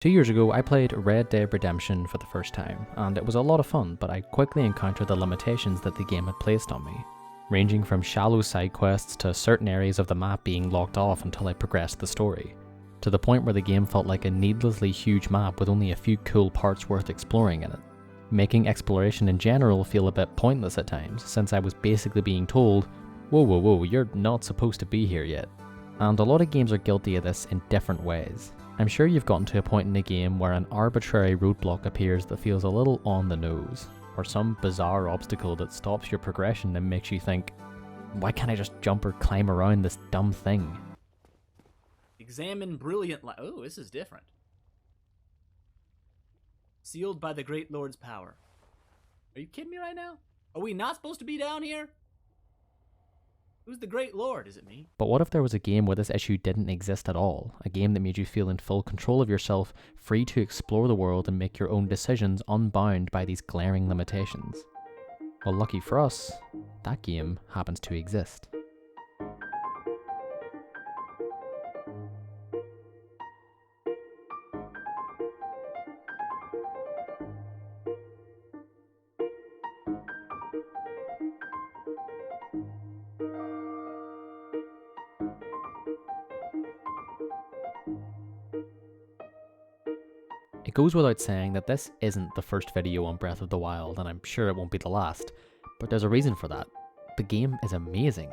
2 years ago, I played Red Dead Redemption for the first time, and it was a lot of fun, but I quickly encountered the limitations that the game had placed on me, ranging from shallow side quests to certain areas of the map being locked off until I progressed the story, to the point where the game felt like a needlessly huge map with only a few cool parts worth exploring in it, making exploration in general feel a bit pointless at times, since I was basically being told, whoa, you're not supposed to be here yet. And a lot of games are guilty of this in different ways. I'm sure you've gotten to a point in a game where an arbitrary roadblock appears that feels a little on the nose, or some bizarre obstacle that stops your progression and makes you think, why can't I just jump or climb around this dumb thing? Examine brilliant light. Oh, this is different. Sealed by the Great Lord's power. Are you kidding me right now? Are we not supposed to be down here? Who's the Great Lord? Is it me? But what if there was a game where this issue didn't exist at all? A game that made you feel in full control of yourself, free to explore the world and make your own decisions unbound by these glaring limitations? Well, lucky for us, that game happens to exist. It goes without saying that this isn't the first video on Breath of the Wild, and I'm sure it won't be the last, but there's a reason for that. The game is amazing.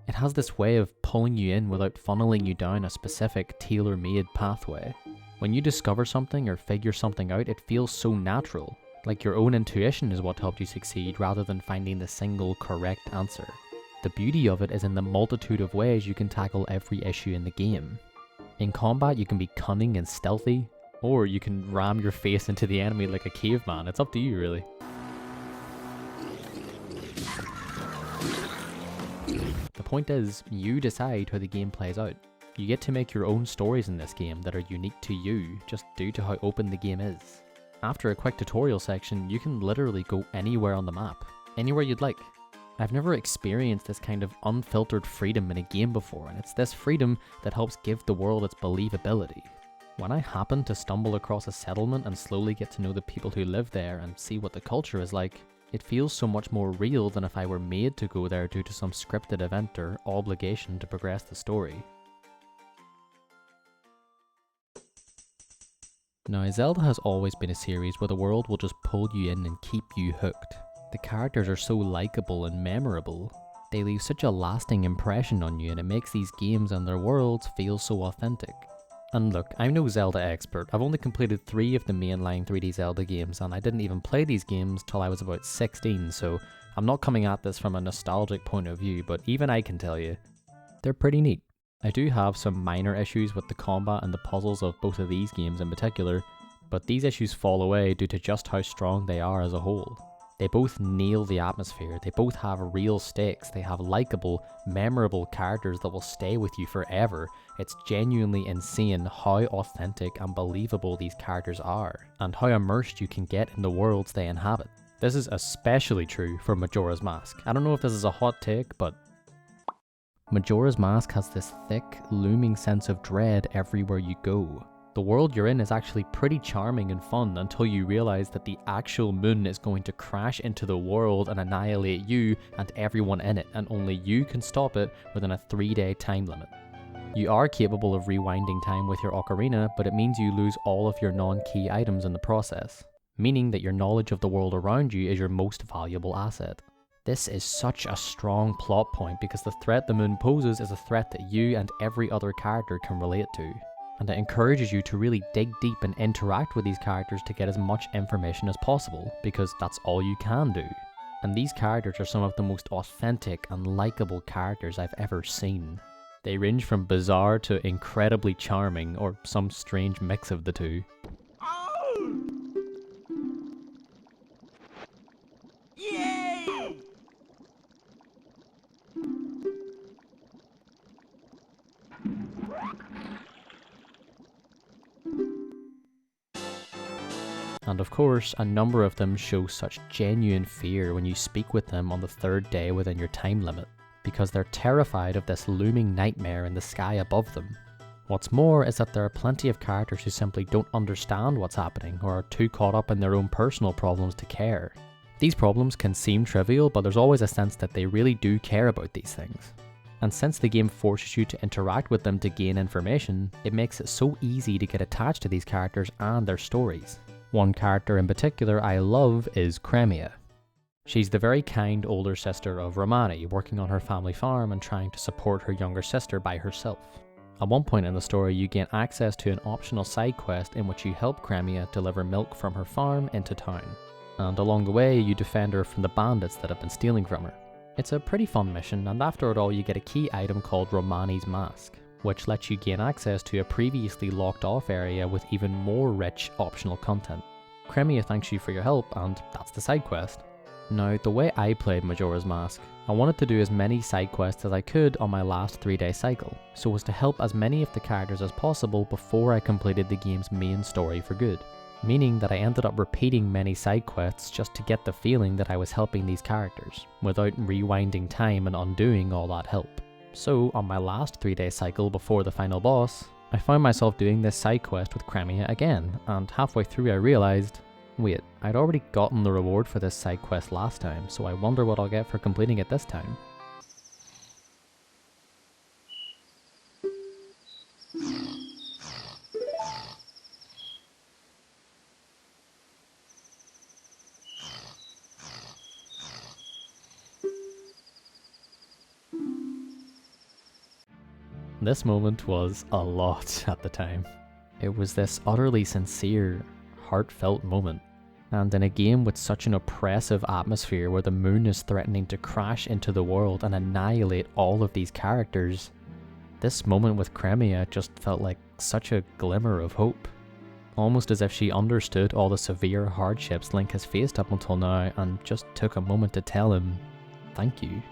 It has this way of pulling you in without funneling you down a specific tailor-made pathway. When you discover something or figure something out, it feels so natural, like your own intuition is what helped you succeed rather than finding the single correct answer. The beauty of it is in the multitude of ways you can tackle every issue in the game. In combat, you can be cunning and stealthy, or you can ram your face into the enemy like a caveman. It's up to you, really. The point is, you decide how the game plays out. You get to make your own stories in this game that are unique to you, just due to how open the game is. After a quick tutorial section, you can literally go anywhere on the map, anywhere you'd like. I've never experienced this kind of unfiltered freedom in a game before, and it's this freedom that helps give the world its believability. When I happen to stumble across a settlement and slowly get to know the people who live there and see what the culture is like, it feels so much more real than if I were made to go there due to some scripted event or obligation to progress the story. Now, Zelda has always been a series where the world will just pull you in and keep you hooked. The characters are so likeable and memorable. They leave such a lasting impression on you, and it makes these games and their worlds feel so authentic. And look, I'm no Zelda expert. I've only completed 3 of the mainline 3D Zelda games, and I didn't even play these games till I was about 16, so I'm not coming at this from a nostalgic point of view, but even I can tell you, they're pretty neat. I do have some minor issues with the combat and the puzzles of both of these games in particular, but these issues fall away due to just how strong they are as a whole. They both nail the atmosphere, they both have real stakes, they have likeable, memorable characters that will stay with you forever. It's genuinely insane how authentic and believable these characters are, and how immersed you can get in the worlds they inhabit. This is especially true for Majora's Mask. I don't know if this is a hot take, but Majora's Mask has this thick, looming sense of dread everywhere you go. The world you're in is actually pretty charming and fun until you realize that the actual moon is going to crash into the world and annihilate you and everyone in it, and only you can stop it within a 3-day time limit. You are capable of rewinding time with your ocarina, but it means you lose all of your non-key items in the process, meaning that your knowledge of the world around you is your most valuable asset. This is such a strong plot point because the threat the moon poses is a threat that you and every other character can relate to. And it encourages you to really dig deep and interact with these characters to get as much information as possible, because that's all you can do. And these characters are some of the most authentic and likeable characters I've ever seen. They range from bizarre to incredibly charming, or some strange mix of the two. Oh! Yay! And of course, a number of them show such genuine fear when you speak with them on the 3rd day within your time limit, because they're terrified of this looming nightmare in the sky above them. What's more is that there are plenty of characters who simply don't understand what's happening or are too caught up in their own personal problems to care. These problems can seem trivial, but there's always a sense that they really do care about these things. And since the game forces you to interact with them to gain information, it makes it so easy to get attached to these characters and their stories. One character in particular I love is Cremia. She's the very kind older sister of Romani, working on her family farm and trying to support her younger sister by herself. At one point in the story, you gain access to an optional side quest in which you help Cremia deliver milk from her farm into town. And along the way, you defend her from the bandits that have been stealing from her. It's a pretty fun mission, and after it all, you get a key item called Romani's Mask, which lets you gain access to a previously locked off area with even more rich optional content. Cremia thanks you for your help, and that's the side quest. Now, the way I played Majora's Mask, I wanted to do as many side quests as I could on my last 3-day cycle, so as to help as many of the characters as possible before I completed the game's main story for good. Meaning that I ended up repeating many side quests just to get the feeling that I was helping these characters, without rewinding time and undoing all that help. So, on my last 3-day cycle before the final boss, I found myself doing this side quest with Cremia again, and halfway through I realised, wait, I'd already gotten the reward for this side quest last time, so I wonder what I'll get for completing it this time. This moment was a lot at the time. It was this utterly sincere, heartfelt moment. And in a game with such an oppressive atmosphere where the moon is threatening to crash into the world and annihilate all of these characters, this moment with Cremia just felt like such a glimmer of hope. Almost as if she understood all the severe hardships Link has faced up until now and just took a moment to tell him, thank you.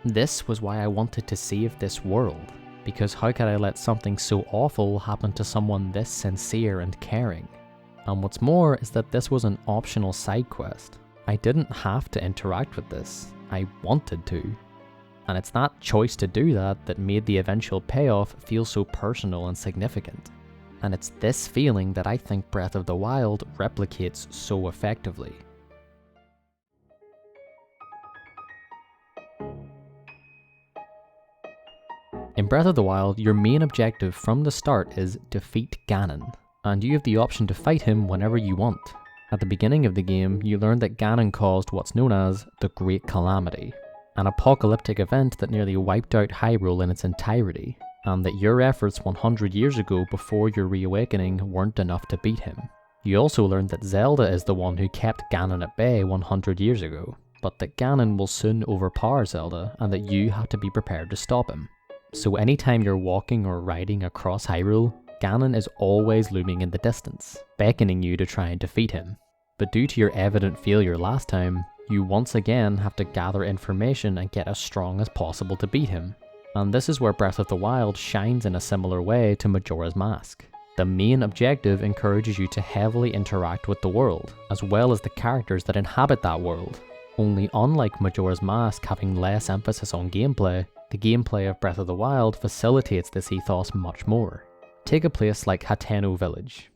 This was why I wanted to save this world, because how could I let something so awful happen to someone this sincere and caring? And what's more is that this was an optional side quest. I didn't have to interact with this, I wanted to. And it's that choice to do that that made the eventual payoff feel so personal and significant. And it's this feeling that I think Breath of the Wild replicates so effectively. In Breath of the Wild, your main objective from the start is defeat Ganon, and you have the option to fight him whenever you want. At the beginning of the game, you learn that Ganon caused what's known as the Great Calamity, an apocalyptic event that nearly wiped out Hyrule in its entirety, and that your efforts 100 years ago before your reawakening weren't enough to beat him. You also learn that Zelda is the one who kept Ganon at bay 100 years ago, but that Ganon will soon overpower Zelda and that you have to be prepared to stop him. So anytime you're walking or riding across Hyrule, Ganon is always looming in the distance, beckoning you to try and defeat him. But due to your evident failure last time, you once again have to gather information and get as strong as possible to beat him. And this is where Breath of the Wild shines in a similar way to Majora's Mask. The main objective encourages you to heavily interact with the world, as well as the characters that inhabit that world. Only unlike Majora's Mask having less emphasis on gameplay, the gameplay of Breath of the Wild facilitates this ethos much more. Take a place like Hateno Village.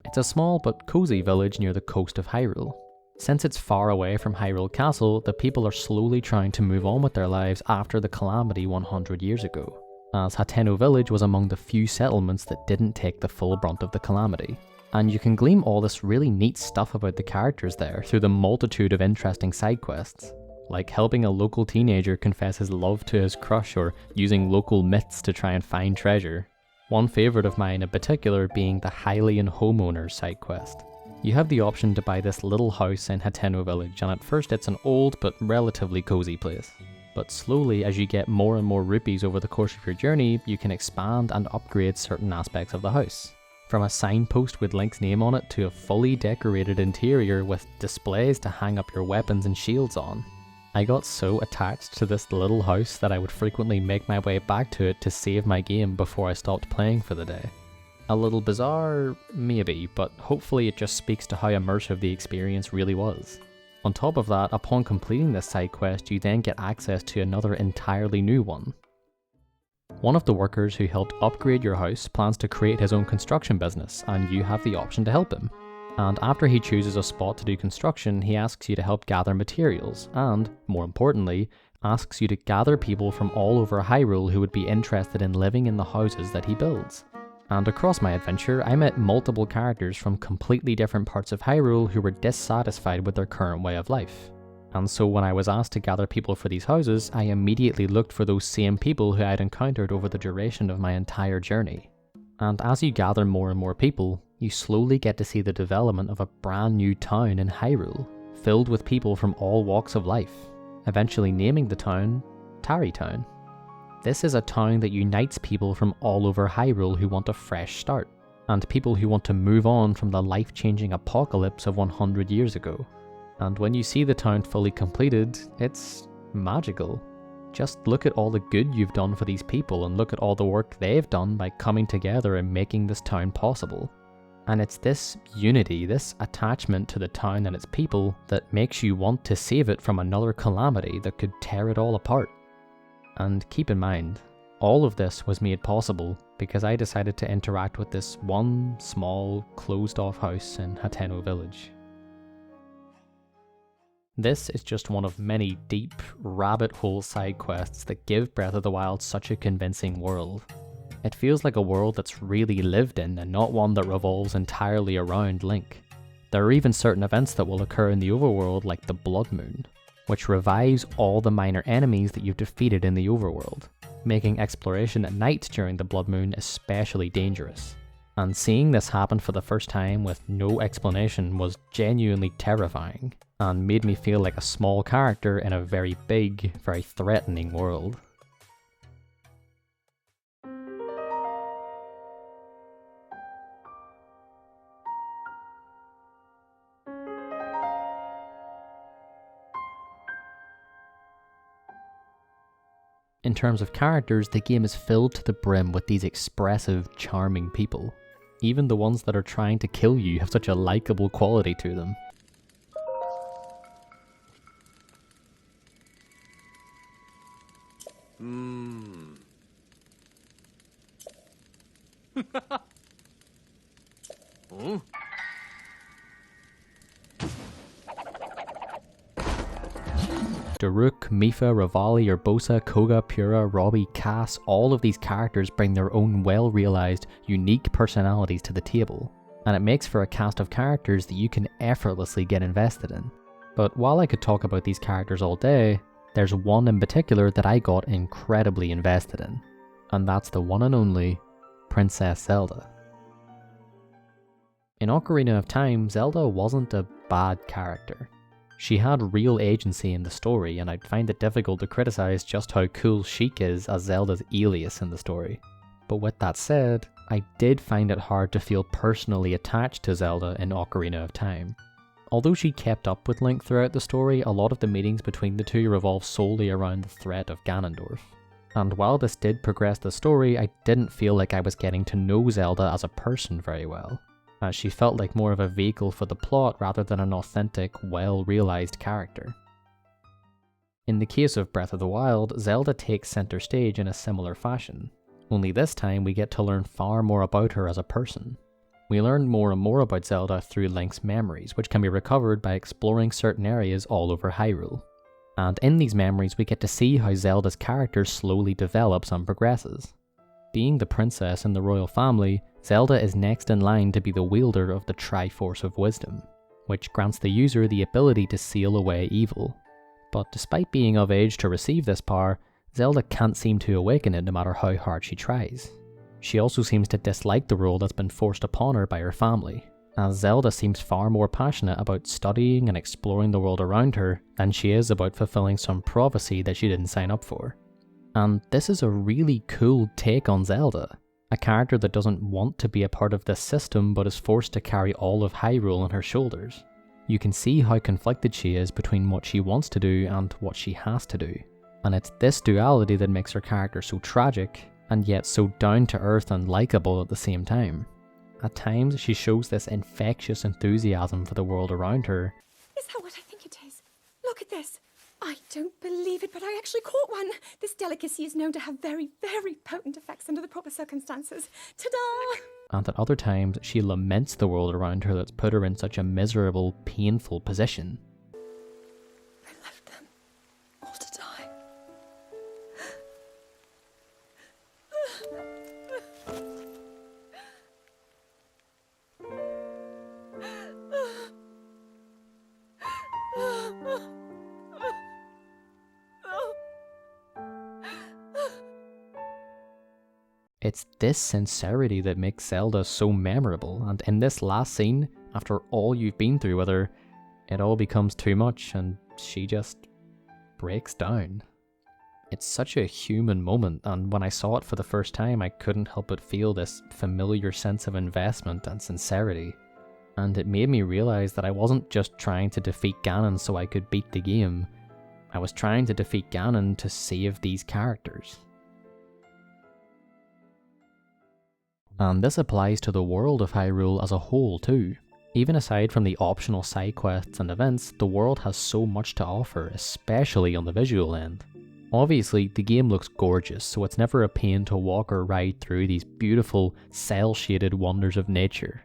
It's a small but cozy village near the coast of Hyrule. Since it's far away from Hyrule Castle, the people are slowly trying to move on with their lives after the calamity 100 years ago, as Hateno Village was among the few settlements that didn't take the full brunt of the calamity. And you can glean all this really neat stuff about the characters there through the multitude of interesting side quests, like helping a local teenager confess his love to his crush or using local myths to try and find treasure. One favourite of mine in particular being the Hylian Homeowner side quest. You have the option to buy this little house in Hateno Village, and at first it's an old but relatively cozy place. But slowly, as you get more and more rupees over the course of your journey, you can expand and upgrade certain aspects of the house. From a signpost with Link's name on it to a fully decorated interior with displays to hang up your weapons and shields on. I got so attached to this little house that I would frequently make my way back to it to save my game before I stopped playing for the day. A little bizarre, maybe, but hopefully it just speaks to how immersive the experience really was. On top of that, upon completing this side quest, you then get access to another entirely new one. One of the workers who helped upgrade your house plans to create his own construction business, and you have the option to help him. And after he chooses a spot to do construction, he asks you to help gather materials, and, more importantly, asks you to gather people from all over Hyrule who would be interested in living in the houses that he builds. And across my adventure, I met multiple characters from completely different parts of Hyrule who were dissatisfied with their current way of life. And so when I was asked to gather people for these houses, I immediately looked for those same people who I had encountered over the duration of my entire journey. And as you gather more and more people, you slowly get to see the development of a brand new town in Hyrule, filled with people from all walks of life, eventually naming the town Tarrey Town. This is a town that unites people from all over Hyrule who want a fresh start, and people who want to move on from the life-changing apocalypse of 100 years ago. And when you see the town fully completed, it's magical. Just look at all the good you've done for these people and look at all the work they've done by coming together and making this town possible. And it's this unity, this attachment to the town and its people that makes you want to save it from another calamity that could tear it all apart. And keep in mind, all of this was made possible because I decided to interact with this one small, closed-off house in Hateno Village. This is just one of many deep, rabbit-hole side quests that give Breath of the Wild such a convincing world. It feels like a world that's really lived in and not one that revolves entirely around Link. There are even certain events that will occur in the overworld like the Blood Moon, which revives all the minor enemies that you've defeated in the overworld, making exploration at night during the Blood Moon especially dangerous. And seeing this happen for the first time with no explanation was genuinely terrifying, and made me feel like a small character in a very big, very threatening world. In terms of characters, the game is filled to the brim with these expressive, charming people. Even the ones that are trying to kill you have such a likable quality to them. Daruk, Mipha, Revali, Urbosa, Koga, Pura, Robbie, Cass, all of these characters bring their own well-realised, unique personalities to the table, and it makes for a cast of characters that you can effortlessly get invested in. But while I could talk about these characters all day, there's one in particular that I got incredibly invested in, and that's the one and only Princess Zelda. In Ocarina of Time, Zelda wasn't a bad character. She had real agency in the story, and I'd find it difficult to criticize just how cool Sheik is as Zelda's alias in the story. But with that said, I did find it hard to feel personally attached to Zelda in Ocarina of Time. Although she kept up with Link throughout the story, a lot of the meetings between the two revolved solely around the threat of Ganondorf. And while this did progress the story, I didn't feel like I was getting to know Zelda as a person very well, as she felt like more of a vehicle for the plot rather than an authentic, well-realised character. In the case of Breath of the Wild, Zelda takes centre stage in a similar fashion, only this time we get to learn far more about her as a person. We learn more and more about Zelda through Link's memories, which can be recovered by exploring certain areas all over Hyrule. And in these memories we get to see how Zelda's character slowly develops and progresses. Being the princess in the royal family, Zelda is next in line to be the wielder of the Triforce of Wisdom, which grants the user the ability to seal away evil. But despite being of age to receive this power, Zelda can't seem to awaken it no matter how hard she tries. She also seems to dislike the role that's been forced upon her by her family, as Zelda seems far more passionate about studying and exploring the world around her than she is about fulfilling some prophecy that she didn't sign up for. And this is a really cool take on Zelda, a character that doesn't want to be a part of this system but is forced to carry all of Hyrule on her shoulders. You can see how conflicted she is between what she wants to do and what she has to do. And it's this duality that makes her character so tragic, and yet so down to earth and likeable at the same time. At times, she shows this infectious enthusiasm for the world around her. Is that what I think it is? Look at this. I don't believe it, but I actually caught one. This delicacy is known to have very, very potent effects under the proper circumstances. Ta-da! And at other times, she laments the world around her that's put her in such a miserable, painful position. I left them all to die. It's this sincerity that makes Zelda so memorable, and in this last scene, after all you've been through with her, it all becomes too much and she just breaks down. It's such a human moment, and when I saw it for the first time, I couldn't help but feel this familiar sense of investment and sincerity. And it made me realise that I wasn't just trying to defeat Ganon so I could beat the game. I was trying to defeat Ganon to save these characters. And this applies to the world of Hyrule as a whole too. Even aside from the optional side quests and events, the world has so much to offer, especially on the visual end. Obviously, the game looks gorgeous, so it's never a pain to walk or ride through these beautiful, cel-shaded wonders of nature.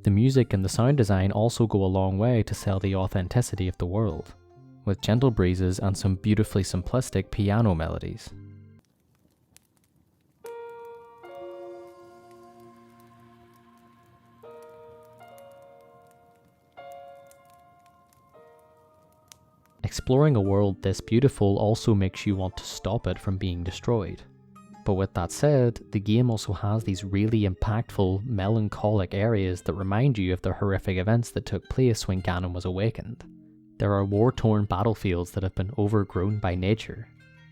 The music and the sound design also go a long way to sell the authenticity of the world, with gentle breezes and some beautifully simplistic piano melodies. Exploring a world this beautiful also makes you want to stop it from being destroyed. But with that said, the game also has these really impactful, melancholic areas that remind you of the horrific events that took place when Ganon was awakened. There are war-torn battlefields that have been overgrown by nature,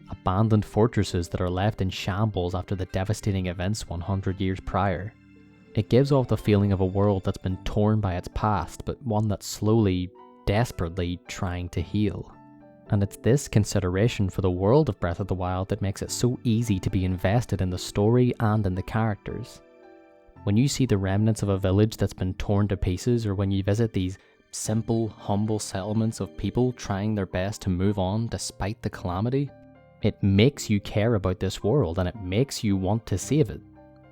abandoned fortresses that are left in shambles after the devastating events 100 years prior. It gives off the feeling of a world that's been torn by its past, but one that's slowly, desperately trying to heal. And it's this consideration for the world of Breath of the Wild that makes it so easy to be invested in the story and in the characters. When you see the remnants of a village that's been torn to pieces, or when you visit these simple, humble settlements of people trying their best to move on despite the calamity, it makes you care about this world and it makes you want to save it.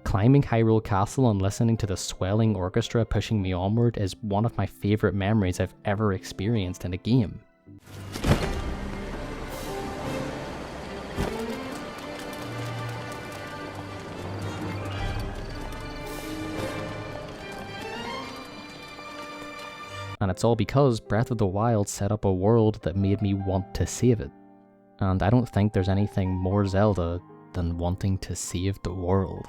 Climbing Hyrule Castle and listening to the swelling orchestra pushing me onward is one of my favourite memories I've ever experienced in a game. And it's all because Breath of the Wild set up a world that made me want to save it. And I don't think there's anything more Zelda than wanting to save the world.